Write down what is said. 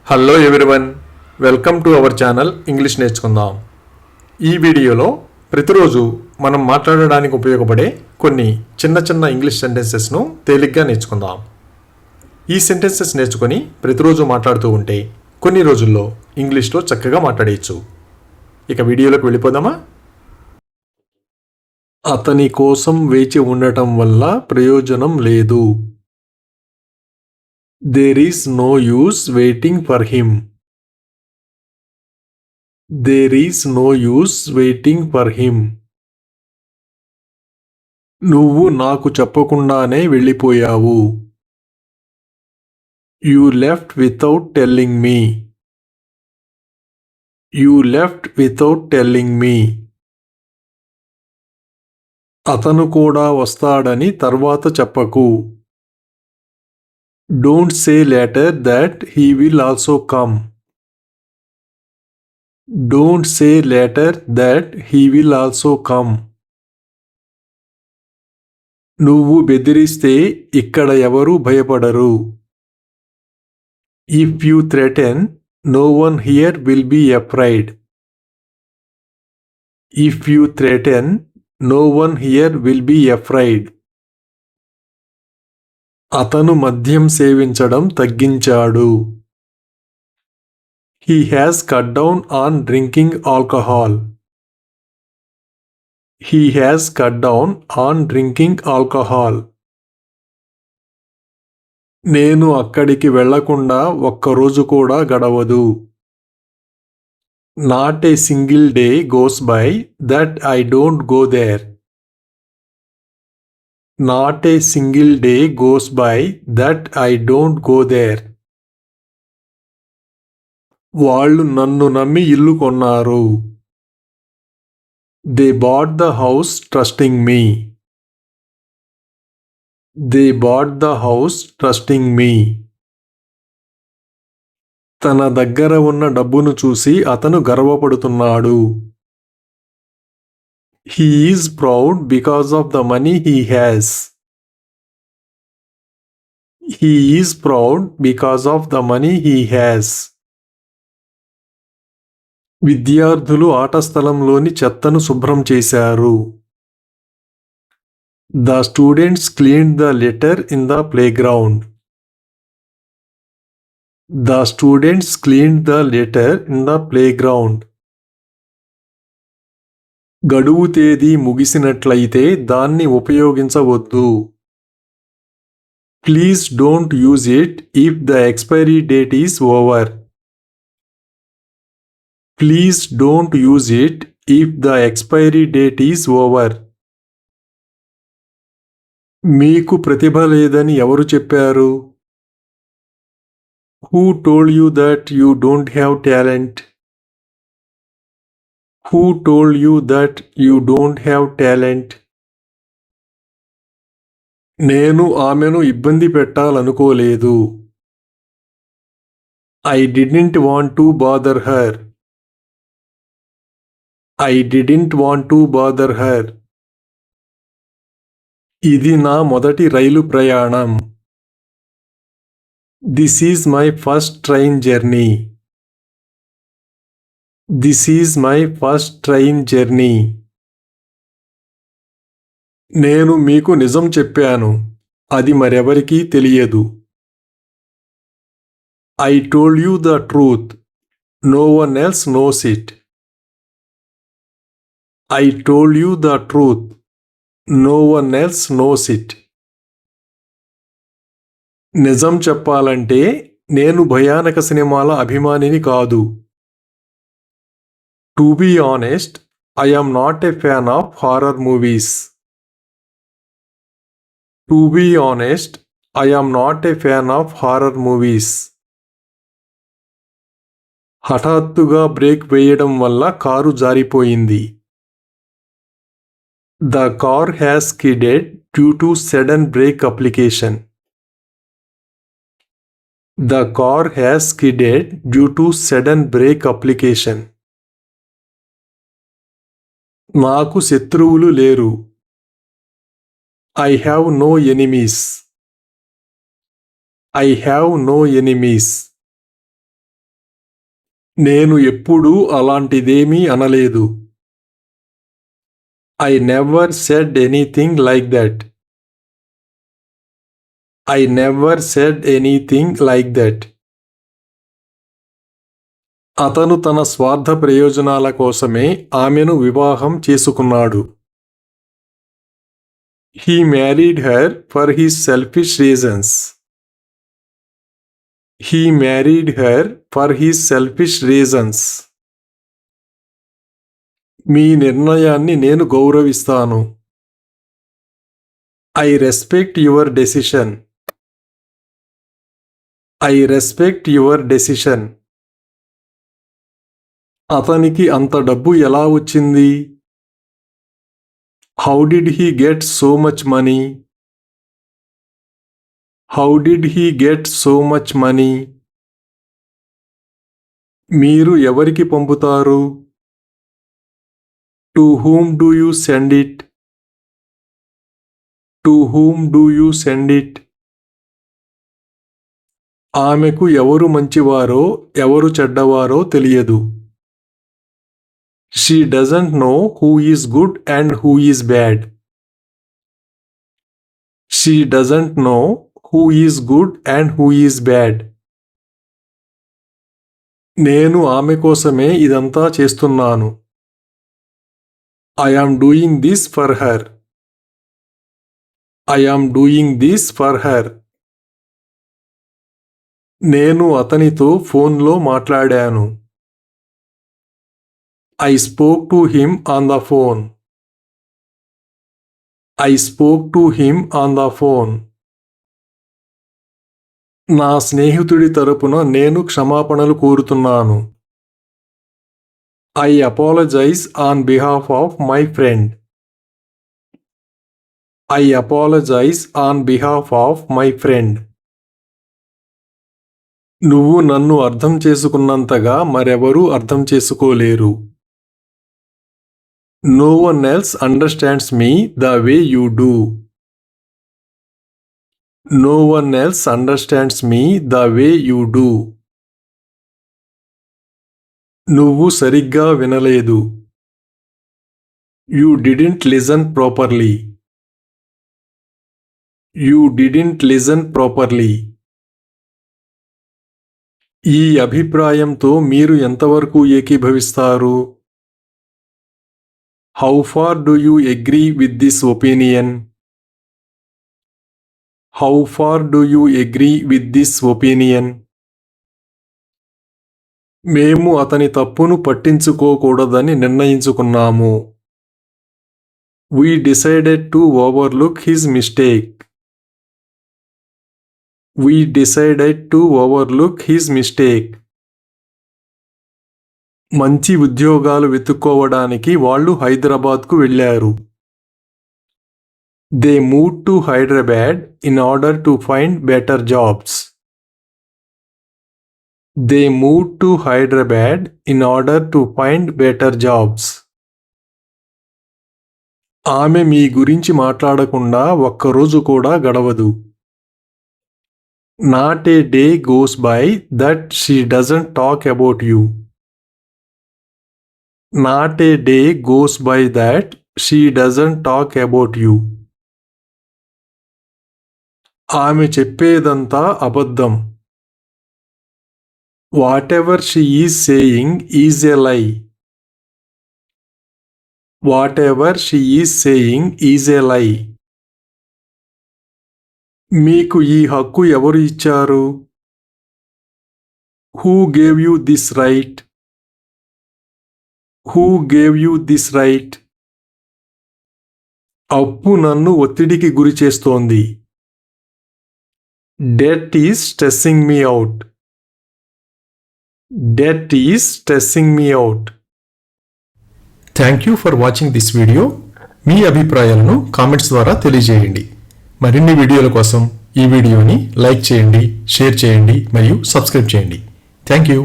Hello everyone, welcome to our channel English నేర్చుకుందాం. ఈ వీడియోలో ప్రతిరోజు మనం మాట్లాడడానికి ఉపయోగపడే కొన్ని చిన్న చిన్న ఇంగ్లీష్ సెంటెన్సెస్ను తేలిగ్గా నేర్చుకుందాం. ఈ సెంటెన్సెస్ నేర్చుకొని ప్రతిరోజు మాట్లాడుతూ ఉంటే కొన్ని రోజుల్లో ఇంగ్లీష్లో చక్కగా మాట్లాడేయచ్చు. ఇక వీడియోలోకి వెళ్ళిపోదామా? అతని కోసం వేచి ఉండటం వల్ల ప్రయోజనం లేదు. There is no use waiting for him. There is no use waiting for him. నువ్వు నాకు చెప్పకుండానే వెళ్ళిపోయావు. You left without telling me. You left without telling me. అతను కూడా వస్తాడని తర్వాత చెప్పకు. Don't say later that he will also come. Don't say later that he will also come. నువ్వు బెదిరిస్తే ఇక్కడ ఎవరూ భయపడరు. If you threaten, no one here will be afraid. If you threaten, no one here will be afraid. అతను మద్యం సేవించడం తగ్గించాడు. He has cut down on drinking alcohol. He has cut down on drinking alcohol. నేను అక్కడికి వెళ్ళకుండా ఒక్కరోజు కూడా గడవదు. Not a single day goes by that I don't go there. Not a single day goes by that I don't go there. వాళ్ళు నన్ను నమ్మి ఇల్లు కొన్నారు. They bought the house trusting me. They bought the house trusting me. తన దగ్గర ఉన్న డబ్బును చూసి అతను గర్వపడుతున్నాడు. He is proud because of the money he has. He is proud because of the money he has. విద్యార్థులు ఆట స్థలంలోని చెత్తను శుభ్రం చేశారు. The students cleaned the litter in the playground. The students cleaned the litter in the playground. గడువు తేదీ ముగిసినట్లయితే దాన్ని ఉపయోగించవద్దు. Please don't use it if the expiry date is over. Please don't use it if the expiry date is over. మీకు ప్రతిభ లేదని ఎవరు చెప్పారు? Who told you that you don't have talent? Who told you that you don't have talent? నేను ఆమెను ఇబ్బంది పెట్టాలనుకోలేదు. I didn't want to bother her. I didn't want to bother her. ఇది నా మొదటి రైలు ప్రయాణం. This is my first train journey. This is my first train journey. నేను మీకు నిజం చెప్పాను, అది మరెవరికీ తెలియదు. I told you the truth. No one else knows it. I told you the truth. No one else knows it. నిజం చెప్పాలంటే నేను భయానక సినిమాల అభిమానిని కాదు. To be honest, I am not a fan of horror movies. To be honest, I am not a fan of horror movies. హఠాత్తుగా break వేయడం వల్ల కారు జారిపోయింది. The car has skidded due to sudden brake application. The car has skidded due to sudden brake application. నాకు శత్రువులు లేరు. I have no enemies. I have no enemies. నేను ఎప్పుడూ అలాంటిదేమీ అనలేదు. I never said anything like that. I never said anything like that. అతను తన స్వార్థ ప్రయోజనాల కోసమే ఆమెను వివాహం చేసుకున్నాడు. He married her for his selfish reasons. He married her for his selfish reasons. మీ నిర్ణయాన్ని నేను గౌరవిస్తాను. I respect your decision. I respect your decision. అతనికి అంత డబ్బు ఎలా వచ్చింది? How did he get so much money? How did he get so much money? మీరు ఎవరికి పంపుతారు? To whom do you send it? To whom do you send it? ఆమెకు ఎవరు మంచివారో ఎవరు చెడ్డవారో తెలియదు. She doesn't know who is good and who is bad. She doesn't know who is good and who is bad. నేను ఆమె కోసమే ఇదంతా చేస్తున్నాను. I am doing this for her. I am doing this for her. నేను అతనితో ఫోన్లో మాట్లాడాను. I spoke to him on the phone. I spoke to him on the phone. నా స్నేహితుడి తరపున నేను క్షమాపణలు కోరుతున్నాను. I apologize on behalf of my friend. I apologize on behalf of my friend. నువ్వు నన్ను అర్థం చేసుకున్నంతగా మరెవరూ అర్థం చేసుకోలేరు. No one else understands me the way you do. No one else understands me the way you do. నువ్వు సరిగ్గా వినలేదు. You didn't listen properly. You didn't listen properly. ఈ అభిప్రాయంతో మీరు ఎంతవరకు ఏకీభవిస్తారు? How far do you agree with this opinion? How far do you agree with this opinion? మేము అతని తప్పును పట్టించుకోకూడదని నిర్ణయించుకున్నాము. We decided to overlook his mistake. We decided to overlook his mistake. మంచి ఉద్యోగాలు వెతుక్కోవడానికి వాళ్ళు హైదరాబాద్కు వెళ్ళారు. They moved to Hyderabad in order to find better jobs. They moved to Hyderabad in order to find better jobs. ఆమె మీ గురించి మాట్లాడకుండా ఒక్కరోజు కూడా గడవదు. Not a day goes by that she doesn't talk about you. Not a day goes by that she doesn't talk about you. ఆమె చెప్పేదంతా అబద్ధం. Whatever she is saying is a lie. Whatever she is saying is a lie. మీకు ఈ హక్కు ఎవరు ఇచ్చారు? Who gave you this right? Who gave you this right? అప్పు నన్ను ఒత్తిడికి గురి చేస్తోంది. Debt is stressing me out. Debt is stressing me out. Thank you for watching this video. మీ అభిప్రాయాలను కామెంట్స్ ద్వారా తెలియజేయండి. మరిన్ని వీడియోల కోసం ఈ వీడియోని లైక్ చేయండి, షేర్ చేయండి మరియు సబ్స్క్రైబ్ చేయండి. Thank you.